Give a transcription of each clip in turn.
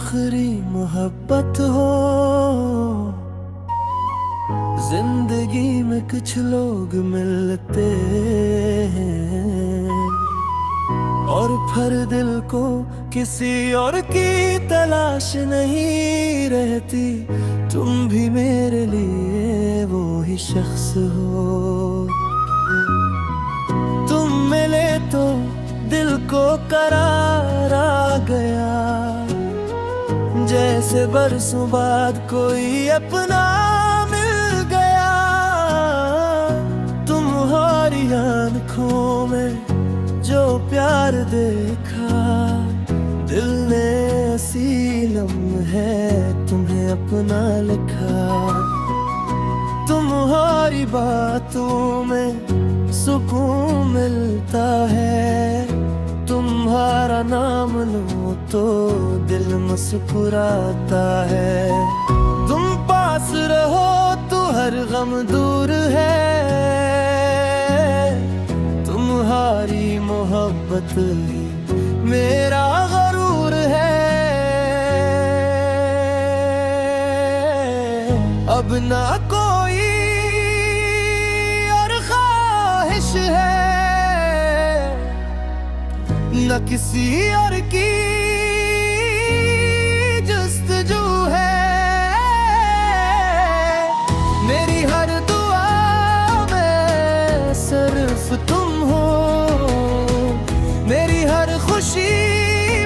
आखिरी मोहब्बत हो। जिंदगी में कुछ लोग मिलते हैं और फिर दिल को किसी और की तलाश नहीं रहती। तुम भी मेरे लिए वो ही शख्स हो। तुम मिले तो दिल को करार आ गया, जैसे बरसों बाद कोई अपना मिल गया। तुम्हारी आँखों में जो प्यार देखा, दिल ने ऐसी लम्हे तुम्हें अपना लिखा। तुम्हारी बातों में सुकून मिलता है, तुम्हारा नाम लो तो दिल मुस्कुराता है। तुम पास रहो तो हर गम दूर है, तुम्हारी मोहब्बत ही मेरा गरूर है। अब ना कोई और ख्वाहिश है, न किसी और की जस्तजू है। मेरी हर दुआ में सिर्फ तुम हो, मेरी हर खुशी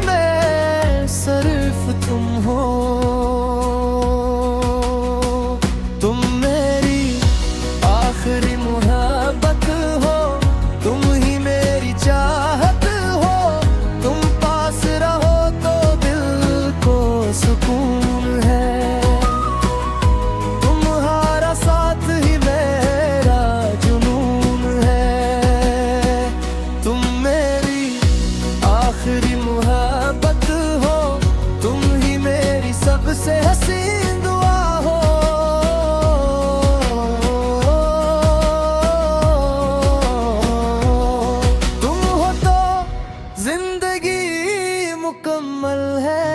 में सिर्फ तुम हो। तुम मेरी आखिरी मोहब्बत हो, तुम ही मेरी चाहत हो। तुम पास रहो तो दिल को सुकून है, तुम्हारा साथ ही मेरा जुनून है। तुम मेरी आखिरी मोहब्बत हो, तुम ही मेरी सबसे हसीन दुआ हो। तुम हो तो जिंदगी मुकम्मल है,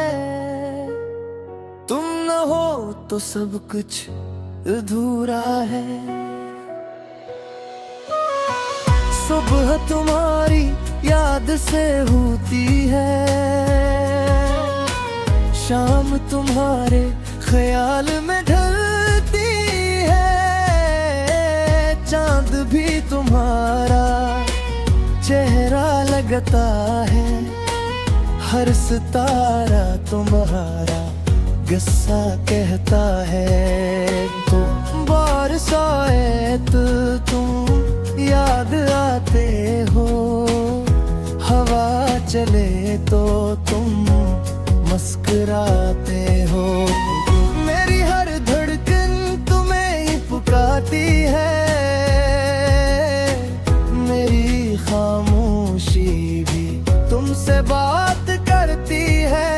तुम न हो तो सब कुछ अधूरा है। सुबह तुम्हारी याद से होती है, शाम तुम्हारे ख्याल में ढलती है। चांद भी तुम्हारा चेहरा लगता है, हर सितारा तुम्हारा गुस्सा कहता है। तुम बारिशाए तो तुम याद आते हो, हवा चले तो तुम मुस्कुराते हो। मेरी हर धड़कन तुम्हें ही पुकारती है, मेरी खामोशी भी तुमसे बात करती है।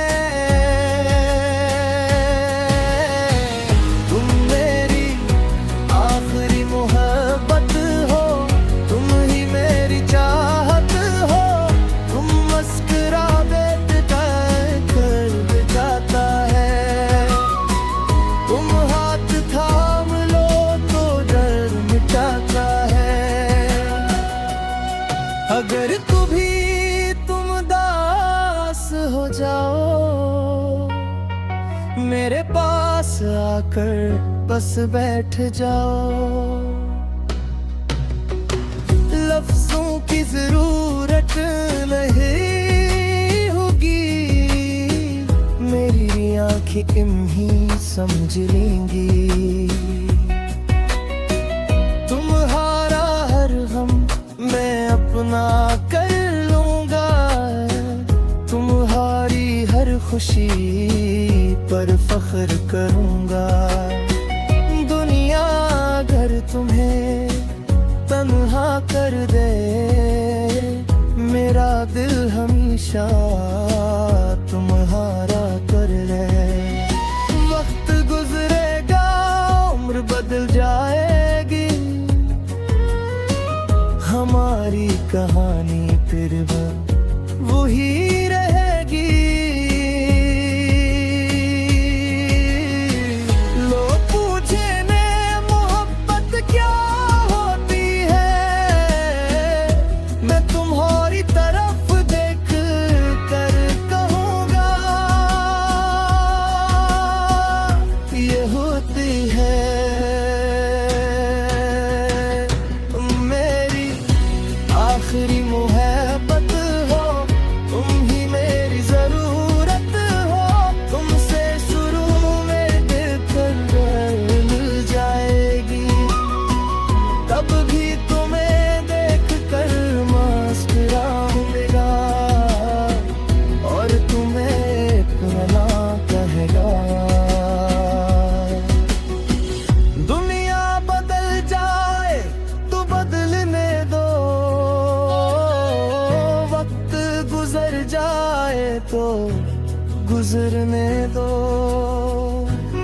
तुम मेरी आखिरी मोहब्बत हो, तुम ही मेरी चाहत हो। तुम मुस्कुरा देते कर जाता है, तुम हाथ थाम लो तो डर मिटाता है। अगर कभी तुम दास हो जाओ, मेरे पास आकर बस बैठ जाओ। लफ्जों की जरूरत नहीं होगी, मेरी आंखें इम्ही समझ लेंगी। तुम्हारा हर गम मैं अपना कर लूंगा, तुम्हारी हर खुशी पर फख्र करूंगा। दुनिया अगर तुम्हें तन्हा कर दे, मेरा दिल हमेशा तुम्हारा कर ले। वक्त गुजरेगा, उम्र बदल जाएगी, हमारी कहानी फिर वही रहेगी। रहने दो।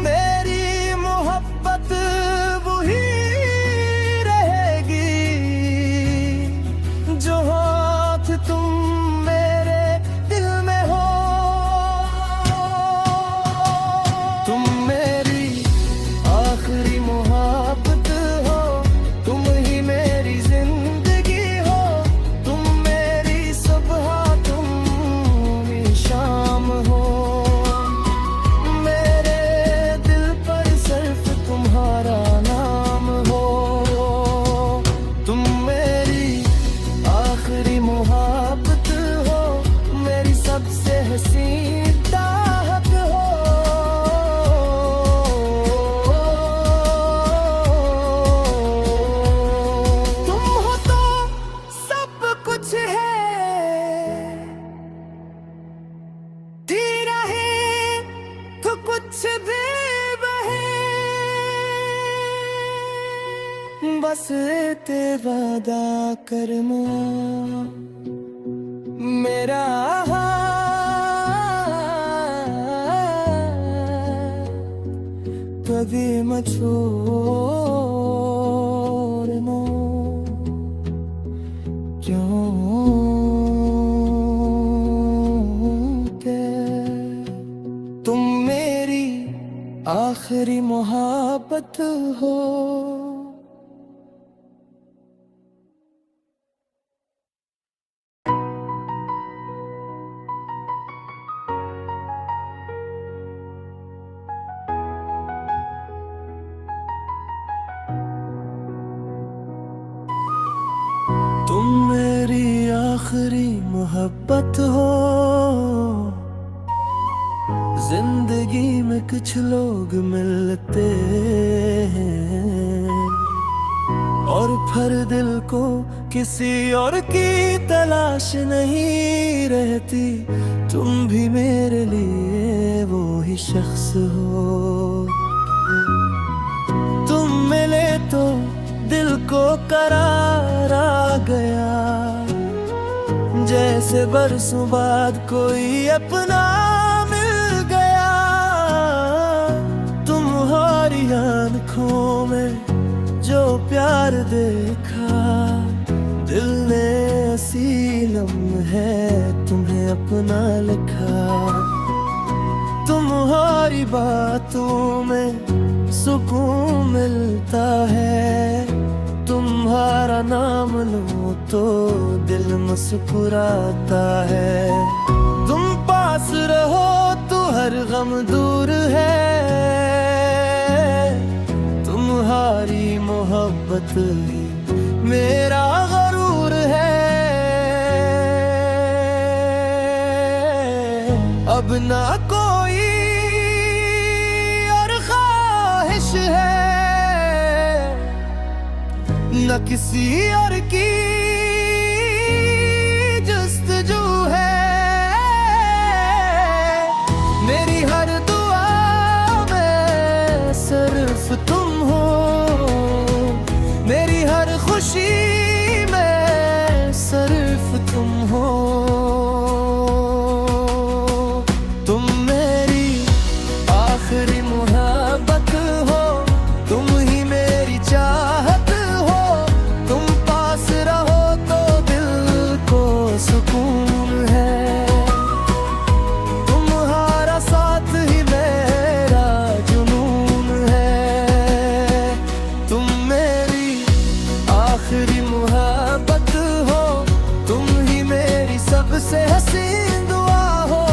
मेरी मोहब्बत वही रहेगी जो हाथ तुम मेरे दिल में हो। तुम मेरी आखिरी मोहब्बत हो, तुम ही मेरी जिंदगी हो। तुम मेरी सुबह, तुम ही शाम हो। मेरे दिल पर सिर्फ तुम्हारा नाम हो। तुम मेरी आखिरी मोहब्बत हो, मेरी सबसे हसीन चाहत हो। तुम हो तो सब कुछ है, जी रहे तो कुछ भी बहे। बस ते वादा कर मां, मेरा कभी मत छोड़ना। क्योंकि तुम मेरी आखिरी मोहब्बत हो। तुम मेरी आखिरी मोहब्बत हो। जिंदगी में कुछ लोग मिलते हैं और फिर दिल को किसी और की तलाश नहीं रहती। तुम भी मेरे लिए वो ही शख्स हो। तुम मिले तो दिल को करार आ गया, जैसे बरसों बाद कोई अपना मिल गया। तुम्हारी आँखों में जो प्यार देखा, दिल ने ऐसी लम्हे तुम्हें अपना लिखा। तुम्हारी बातों में सुकून मिलता है, तुम्हारा नाम लो तो दिल मुस्कुराता है। तुम पास रहो तो हर गम दूर है, तुम्हारी मोहब्बत ही मेरा गरूर है। अब ना कोई और ख्वाहिश है, न किसी और की जस्तजू है। मेरी हर दुआ में सिर्फ तुम हो, मेरी हर खुशी में सिर्फ तुम हो। तुम मेरी आखिरी मोहब्बत हो, तुम ही मेरी चाहत हो। तुम पास रहो तो दिल को सुकून है, तुम्हारा साथ ही मेरा जुनून है। तुम मेरी आखिरी मोहब्बत हो, तुम ही मेरी सबसे हसीन दुआ हो।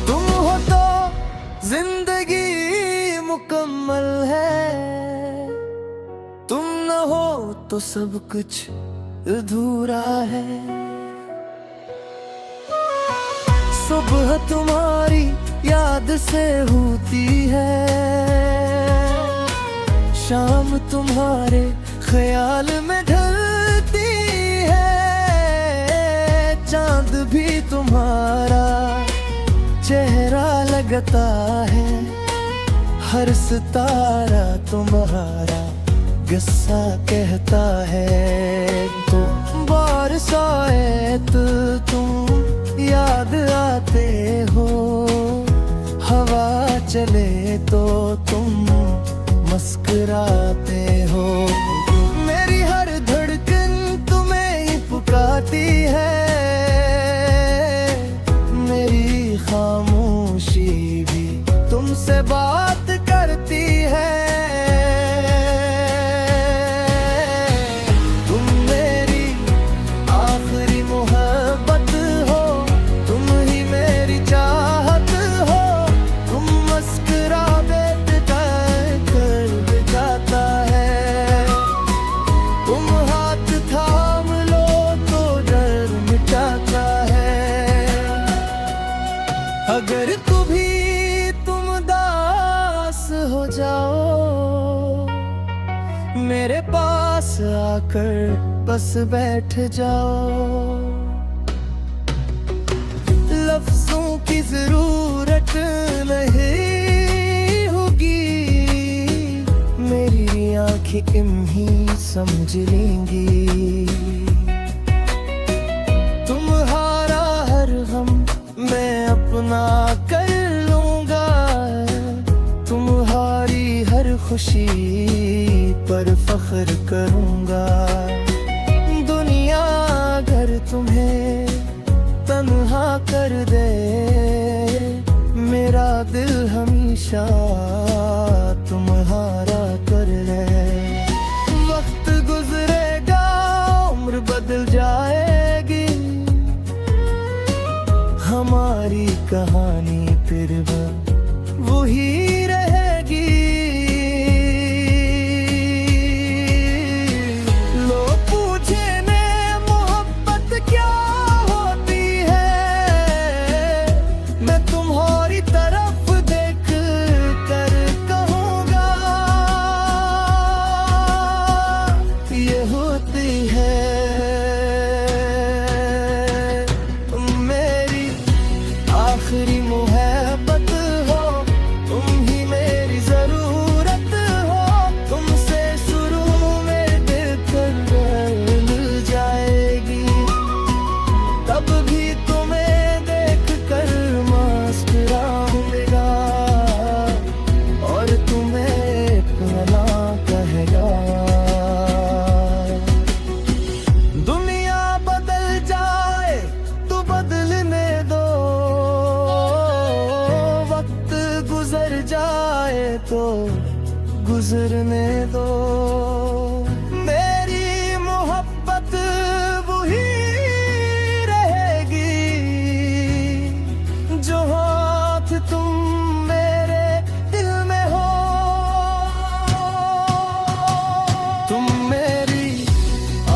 तुम हो तो जिंदगी मुकम्मल है, तुम न हो तो सब कुछ अधूरा है। सुबह तुम्हारी याद से होती है, शाम तुम्हारे ख्याल में ढलती है। चांद भी तुम्हारा चेहरा लगता है, हर सितारा तुम्हारा किस्सा कहता है। तो बारिश शायद तुम याद आते हो, हवा चले तो तुम मुस्कुराते हो। मेरी हर धड़कन तुम्हें ही पुकारती है, मेरी खामोशी भी तुमसे बात करती है। तुम मेरी आखिरी मोहब्बत हो, तुम ही मेरी चाहत हो। तुम मुस्कुरा देते कर जाता है, तुम हाथ थाम लो तो डर मिटाता है। अगर कभी तुम दास हो जाओ, मेरे पास आकर बस बैठ जाओ। लफ्जों की जरूरत नहीं होगी, मेरी आंखें इम्ही समझ लेंगी। तुम्हारा हर गम मैं अपना कर लूंगा, तुम्हारी हर खुशी पर फख्र करूंगा। दुनिया अगर तुम्हें तन्हा कर दे, मेरा दिल हमेशा तुम्हारा कर ले। वक्त गुजरेगा, उम्र बदल जाएगी, हमारी कहानी फिर वही रहेगी। लोग पूछे ने मोहब्बत क्या होती है, मैं तुम्हारी तरफ देख कर कहूँगा, ये होती है मेरी आखिरी मोहब्बत हो। तुम ही मेरी जरूरत हो, तुमसे शुरू में दिल मिल जाएगी। तब भी तुम्हें देख कर मुस्कुराऊंगा, और तुम्हें अपना कहेगा। दुनिया बदल जाए तो बदलने दो, वक्त गुजर जाए तो गुजरने दो। मेरी मोहब्बत वही रहेगी, जो हाथ तुम मेरे दिल में हो। तुम मेरी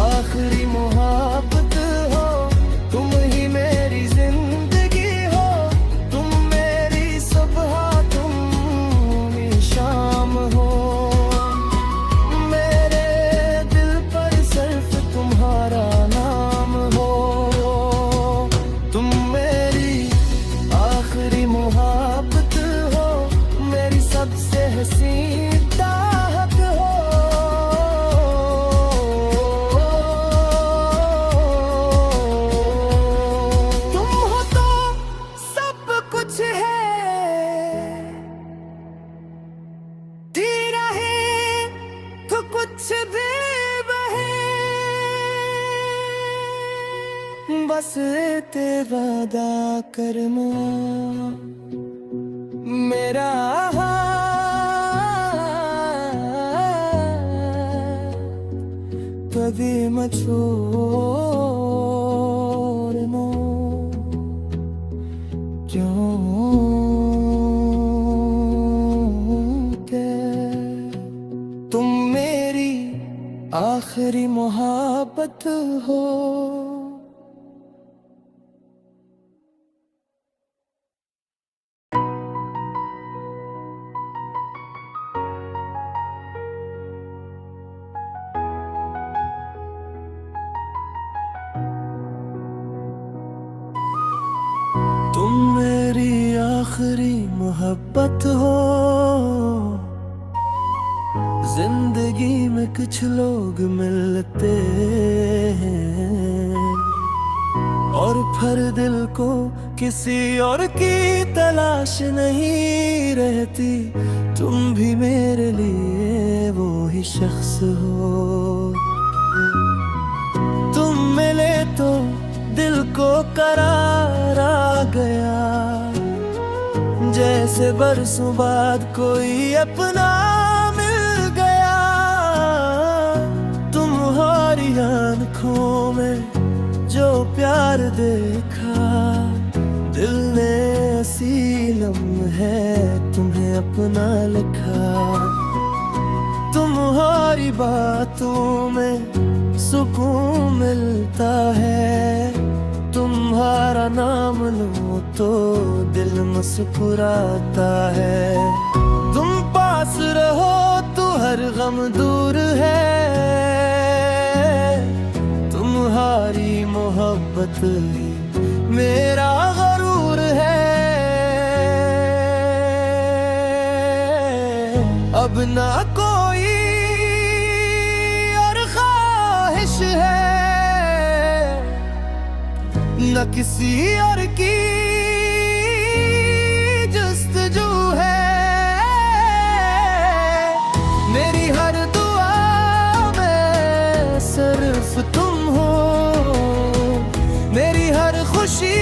आखिरी मोहब्बत हो, तुम ही मेरी जिंदगी हो। तुम मेरी सुबह, तुम मेरी शाम हो। मेरे दिल पर सिर्फ तुम्हारा नाम हो। तुम मेरी आखिरी मोहब्बत हो, मेरी सबसे हसीन चाहत हो। तुम हो तो सब कुछ है, तेरा है तो कुछ भी बहे। बस ते वादा करना मेरा कभी मत छोड़ना। क्योंकि तुम मेरी आखिरी मोहब्बत हो। तुम मेरी आखिरी मोहब्बत हो। जिंदगी में कुछ लोग मिलते हैं, भर दिल को किसी और की तलाश नहीं रहती, तुम भी मेरे लिए वो ही शख्स हो। तुम मिले तो दिल को करार आ गया, जैसे बरसों बाद कोई अपना मिल गया। तुम्हारी आँखों में जो प्यार देखा, दिल ने ऐसी लम्हे तुम्हें अपना लिखा। तुम्हारी बातों में सुकून मिलता है, तुम्हारा नाम लो तो दिल मुस्कुराता है। तुम पास रहो तो हर गम दूर है, तुम्हारी मोहब्बत ही मेरा गरूर है। अब ना कोई और ख्वाहिश है, न किसी और की जस्तजू है। मेरी हर दुआ में सिर्फ तुम हो, मेरी हर खुशी